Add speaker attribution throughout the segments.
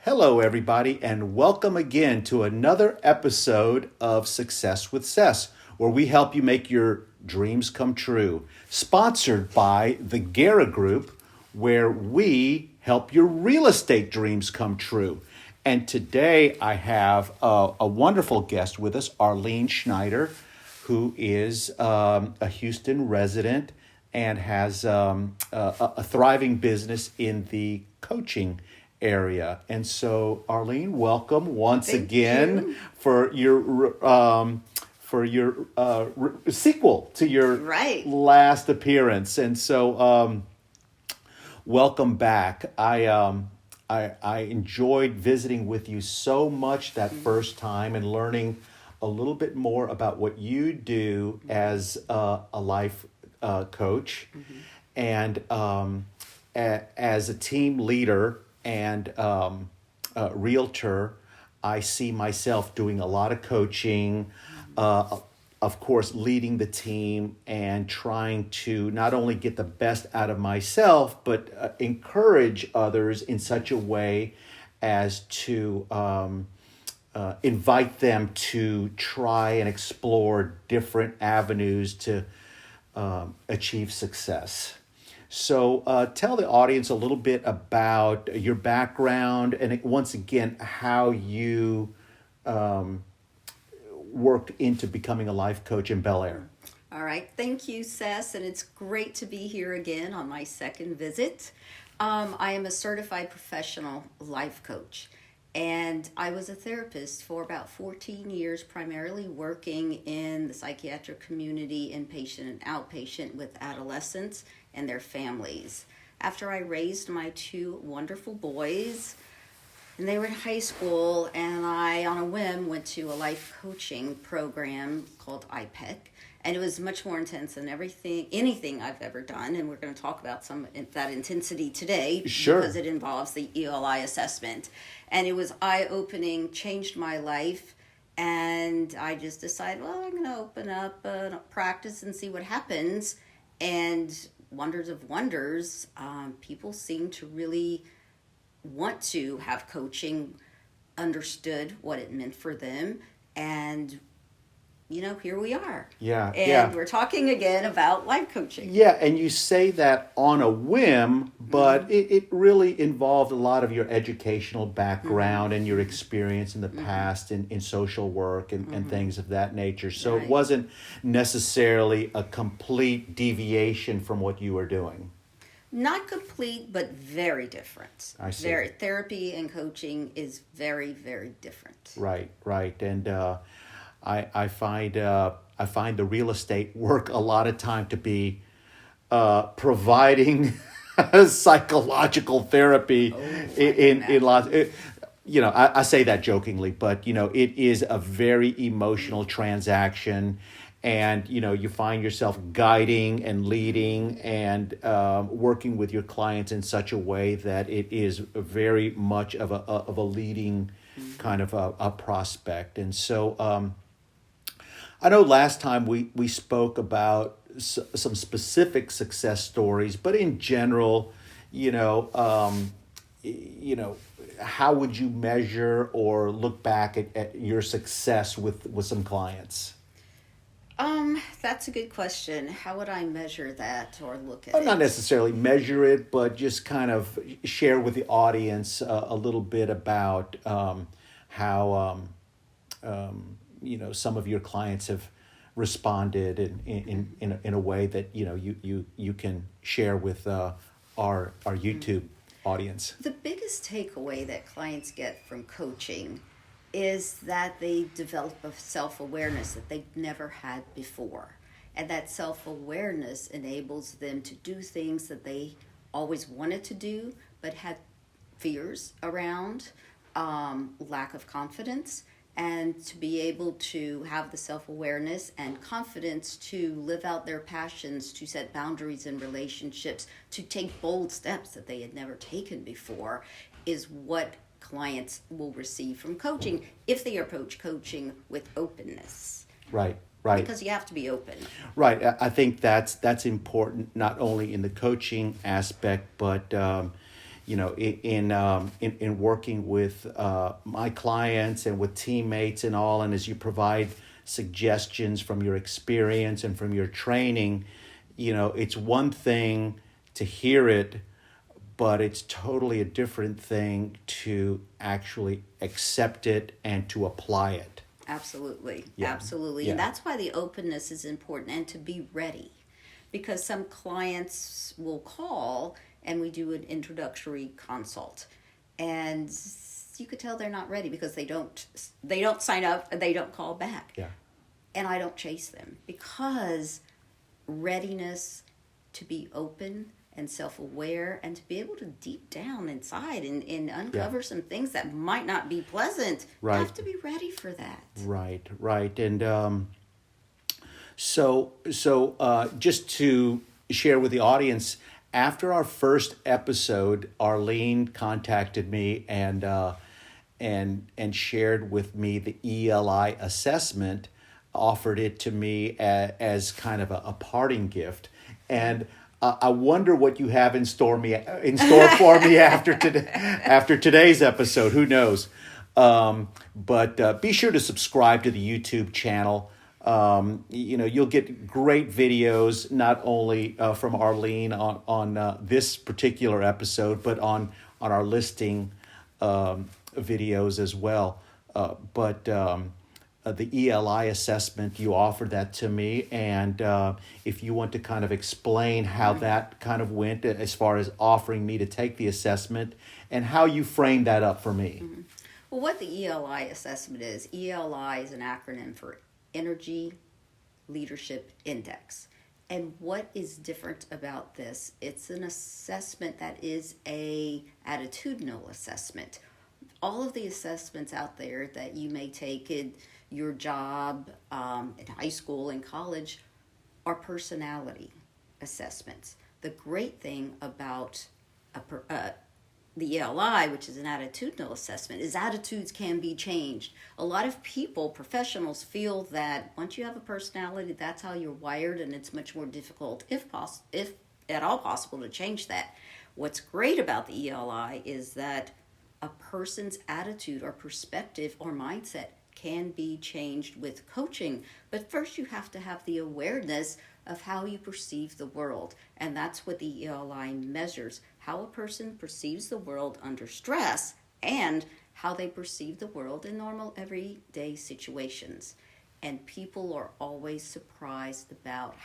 Speaker 1: Hello, everybody, and welcome again to another episode of Success with Ces, where we help you make your dreams come true. Sponsored by the Guerra Group, where we help your real estate dreams come true. And today I have a wonderful guest with us, Arlene Schneider, who is a Houston resident and has a thriving business in the coaching area. And so, Arlene, welcome once
Speaker 2: Thank
Speaker 1: again
Speaker 2: you.
Speaker 1: for your sequel to your
Speaker 2: Right.
Speaker 1: last appearance. And so, welcome back. I enjoyed visiting with you so much that first time and learning a little bit more about what you do as a life coach and as a team leader and realtor. I see myself doing a lot of coaching, of course, leading the team and trying to not only get the best out of myself, but encourage others in such a way as to invite them to try and explore different avenues to achieve success. So tell the audience a little bit about your background and once again, how you worked into becoming a life coach in Bel Air.
Speaker 2: All right. Thank you, Ces, and it's great to be here again on my second visit. I am a certified professional life coach, and I was a therapist for about 14 years, primarily working in the psychiatric community, inpatient and outpatient, with adolescents and their families. After I raised my two wonderful boys, and they were in high school, and I, on a whim, went to a life coaching program called IPEC, and it was much more intense than anything I've ever done, and we're going to talk about some of that intensity today.
Speaker 1: Sure.
Speaker 2: Because it involves the Eli Assessment, and it was eye-opening, changed my life, and I just decided, well, I'm going to open up a practice and see what happens, and wonders of wonders, people seem to really want to have coaching, understood what it meant for them, and here we are.
Speaker 1: Yeah,
Speaker 2: and we're talking again about life coaching.
Speaker 1: Yeah, and you say that on a whim, but it really involved a lot of your educational background and your experience in the past in social work and things of that nature. So
Speaker 2: Right.
Speaker 1: It wasn't necessarily a complete deviation from what you were doing.
Speaker 2: Not complete, but very different.
Speaker 1: I see.
Speaker 2: Therapy and coaching is very, very different.
Speaker 1: Right. And I find the real estate work a lot of time to be providing psychological therapy in lots. I say that jokingly, but it is a very emotional transaction, and you find yourself guiding and leading and working with your clients in such a way that it is very much of a leading kind of a prospect, and so. I know last time we spoke about some specific success stories, but in general, how would you measure or look back at your success with some clients?
Speaker 2: That's a good question. How would I measure that or look at
Speaker 1: Well,
Speaker 2: it?
Speaker 1: not necessarily measure it, but just kind of share with the audience a little bit about how some of your clients have responded in a way that you can share with our YouTube audience.
Speaker 2: The biggest takeaway that clients get from coaching is that they develop a self-awareness that they've never had before. And that self-awareness enables them to do things that they always wanted to do, but had fears around, lack of confidence, and to be able to have the self-awareness and confidence to live out their passions, to set boundaries in relationships, to take bold steps that they had never taken before, is what clients will receive from coaching if they approach coaching with openness.
Speaker 1: Right.
Speaker 2: Because you have to be open.
Speaker 1: Right. I think that's important not only in the coaching aspect, but in working with my clients and with teammates and all, and as you provide suggestions from your experience and from your training, it's one thing to hear it, but it's totally a different thing to actually accept it and to apply it.
Speaker 2: Absolutely.
Speaker 1: Yeah.
Speaker 2: Absolutely.
Speaker 1: Yeah.
Speaker 2: And that's why the openness is important, and to be ready. Because some clients will call and we do an introductory consult. And you could tell they're not ready because they don't sign up and they don't call back.
Speaker 1: Yeah.
Speaker 2: And I don't chase them, because readiness to be open and self-aware and to be able to deep down inside and uncover some things that might not be pleasant.
Speaker 1: Right.
Speaker 2: You have to be ready for that.
Speaker 1: Right. And so just to share with the audience, after our first episode, Arlene contacted me and shared with me the Eli assessment, offered it to me as kind of a parting gift. And I wonder what you have in store for me after today's episode. Who knows? But be sure to subscribe to the YouTube channel. You'll get great videos, not only from Arlene on this particular episode, but on our listing videos as well. But the Eli assessment, you offered that to me, and if you want to kind of explain how that kind of went as far as offering me to take the assessment and how you framed that up for me.
Speaker 2: Mm-hmm. Well, what the Eli assessment is, Eli is an acronym for Energy Leadership Index. And what is different about this? It's an assessment that is a attitudinal assessment. All of the assessments out there that you may take in your job, in high school and college, are personality assessments. The great thing about the ELI, which is an attitudinal assessment, is attitudes can be changed. A lot of people, professionals, feel that once you have a personality, that's how you're wired, and it's much more difficult, if at all possible, to change that. What's great about the ELI is that a person's attitude or perspective or mindset can be changed with coaching. But first you have to have the awareness of how you perceive the world. And that's what the ELI measures, how a person perceives the world under stress and how they perceive the world in normal everyday situations. And people are always surprised about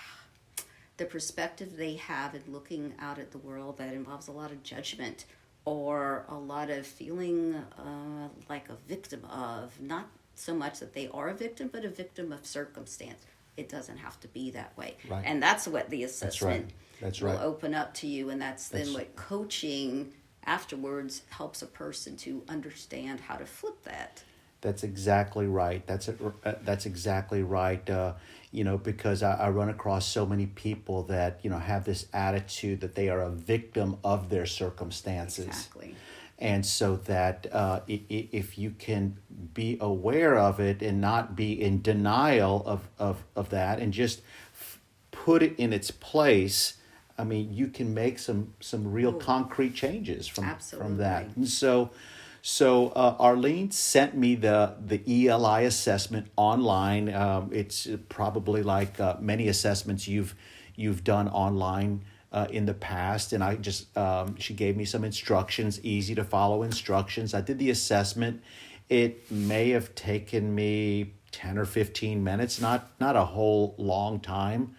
Speaker 2: the perspective they have in looking out at the world that involves a lot of judgment or a lot of feeling like a victim of, not so much that they are a victim, but a victim of circumstance. It doesn't have to be that way.
Speaker 1: Right.
Speaker 2: And that's what the assessment
Speaker 1: That's
Speaker 2: will
Speaker 1: right.
Speaker 2: open up to you. And that's then what coaching afterwards helps a person to understand how to flip that.
Speaker 1: That's exactly right. That's exactly right. Because I run across so many people that, have this attitude that they are a victim of their circumstances.
Speaker 2: Exactly.
Speaker 1: And so that if you can be aware of it and not be in denial of that and just put it in its place, I mean, you can make some real concrete changes from that. And so Arlene sent me the ELI assessment online. It's probably like many assessments you've done online in the past, and I just she gave me some instructions, easy to follow instructions. I did the assessment. It may have taken me 10 or 15 minutes, not a whole long time,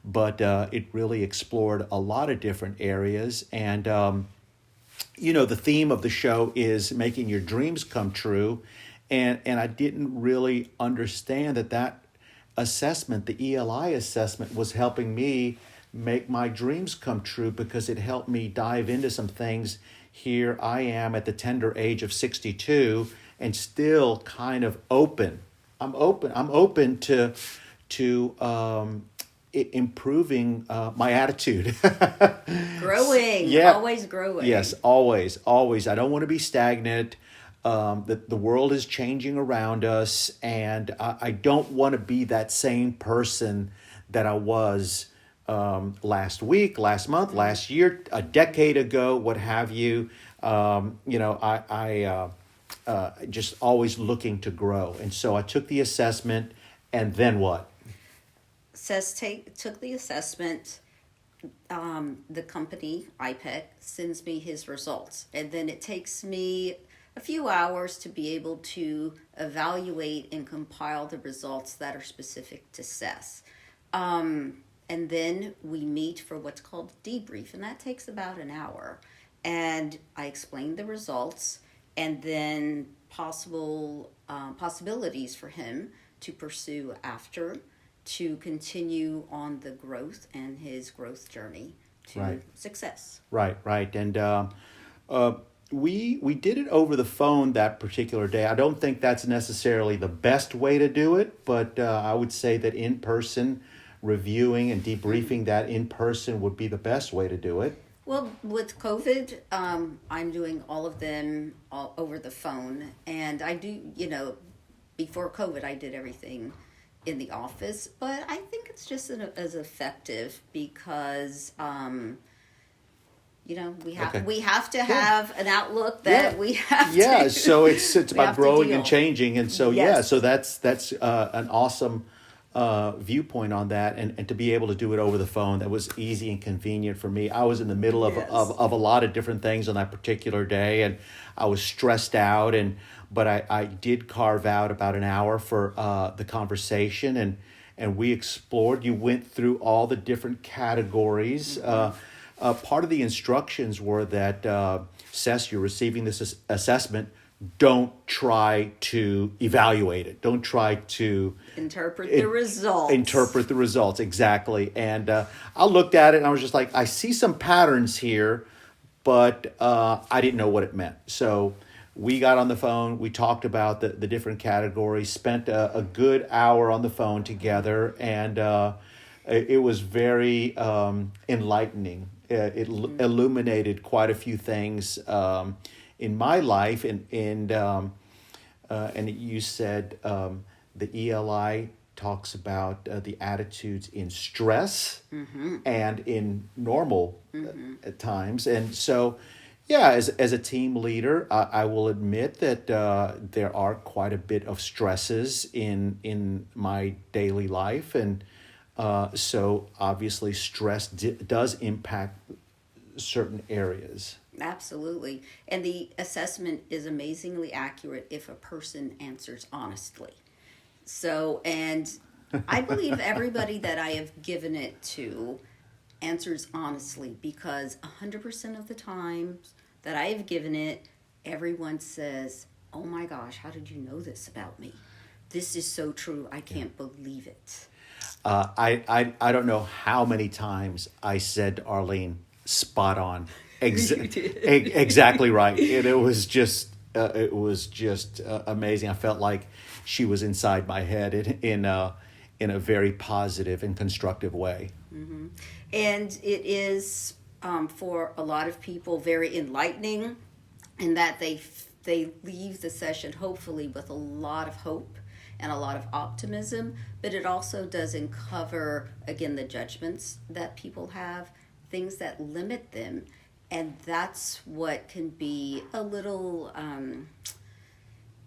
Speaker 1: but it really explored a lot of different areas. And the theme of the show is making your dreams come true, and I didn't really understand that assessment, the ELI assessment, was helping me make my dreams come true, because it helped me dive into some things. Here I am at the tender age of 62 and still kind of open. I'm open to improving my attitude.
Speaker 2: Growing,
Speaker 1: yeah.
Speaker 2: Always growing.
Speaker 1: Yes, always. I don't want to be stagnant. The world is changing around us, and I don't want to be that same person that I was last week, last month, last year, a decade ago, what have you. I just always looking to grow. And so I took the assessment, and then what?
Speaker 2: Took the assessment. The company, IPEC, sends me his results. And then it takes me a few hours to be able to evaluate and compile the results that are specific to CES. And then we meet for what's called debrief, and that takes about an hour. And I explain the results and then possibilities for him to pursue after, to continue on the growth and his growth journey to success.
Speaker 1: Right. And we did it over the phone that particular day. I don't think that's necessarily the best way to do it, but I would say that in person, reviewing and debriefing that in person would be the best way to do it.
Speaker 2: Well, with COVID, I'm doing all of them over the phone. And I do, before COVID, I did everything in the office. But I think it's just as effective because, we have to have an outlook that we have to.
Speaker 1: Yeah, so it's about growing and changing. And so, so that's an awesome viewpoint on that, and to be able to do it over the phone, that was easy and convenient for me. I was in the middle of a lot of different things on that particular day, and I was stressed out, but I did carve out about an hour for the conversation, and we explored. You went through all the different categories. Part of the instructions were that Ces, you're receiving this assessment. Don't try to evaluate it. Don't try to
Speaker 2: interpret the results.
Speaker 1: Interpret the results, exactly. And I looked at it and I was just like, I see some patterns here, but I didn't know what it meant. So we got on the phone. We talked about the different categories, spent a good hour on the phone together, and it was very enlightening. It illuminated quite a few things in my life, and you said the ELI talks about the attitudes in stress and in normal times, and so as a team leader, I will admit that there are quite a bit of stresses in my daily life, and so obviously stress does impact certain areas.
Speaker 2: Absolutely. And the assessment is amazingly accurate if a person answers honestly. So, and I believe everybody that I have given it to answers honestly, because 100% of the times that I have given it, everyone says, "Oh my gosh, how did you know this about me? This is so true. I can't believe it."
Speaker 1: I don't know how many times I said to Arlene, "Spot on." Exactly right. And it was just amazing. I felt like she was inside my head in a very positive and constructive way.
Speaker 2: Mm-hmm. And it is for a lot of people very enlightening, in that they leave the session hopefully with a lot of hope and a lot of optimism. But it also does uncover, again, the judgments that people have, things that limit them. And that's what can be a little,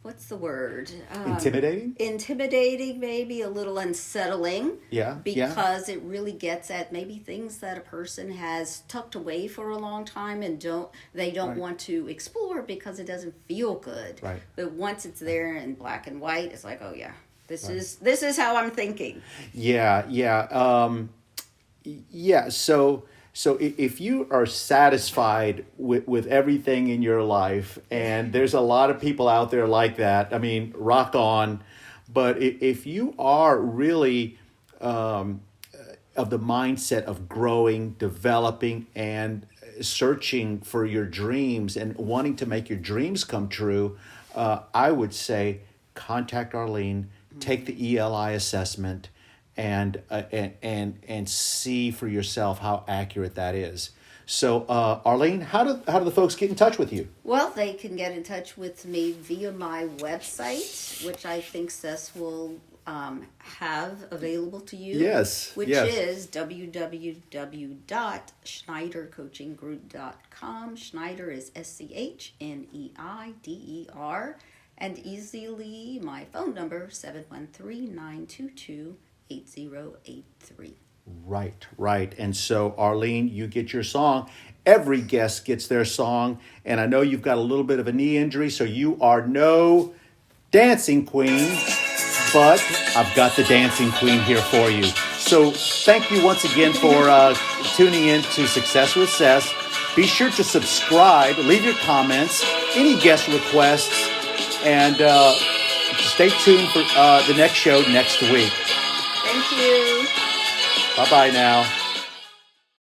Speaker 2: what's the word?
Speaker 1: Intimidating?
Speaker 2: Intimidating, maybe a little unsettling.
Speaker 1: Yeah.
Speaker 2: Because it really gets at maybe things that a person has tucked away for a long time and don't want to explore because it doesn't feel good.
Speaker 1: Right.
Speaker 2: But once it's there in black and white, it's like, oh yeah, this is how I'm thinking.
Speaker 1: Yeah. So if you are satisfied with everything in your life, and there's a lot of people out there like that, I mean, rock on. But if you are really of the mindset of growing, developing, and searching for your dreams and wanting to make your dreams come true, I would say contact Arlene, take the ELI assessment, and see for yourself how accurate that is. So, Arlene, how do the folks get in touch with you?
Speaker 2: Well, they can get in touch with me via my website, which I think Ces will have available to you.
Speaker 1: Yes,
Speaker 2: Which
Speaker 1: yes.
Speaker 2: is www.schneidercoachinggroup.com. Schneider is Schneider. And easily my phone number, 713-922-8083.
Speaker 1: Right. And so, Arlene, you get your song. Every guest gets their song. And I know you've got a little bit of a knee injury, so you are no dancing queen, but I've got the dancing queen here for you. So thank you once again for tuning in to Success with Ces. Be sure to subscribe, leave your comments, any guest requests, and stay tuned for the next show next week.
Speaker 2: Thank you.
Speaker 1: Bye-bye now.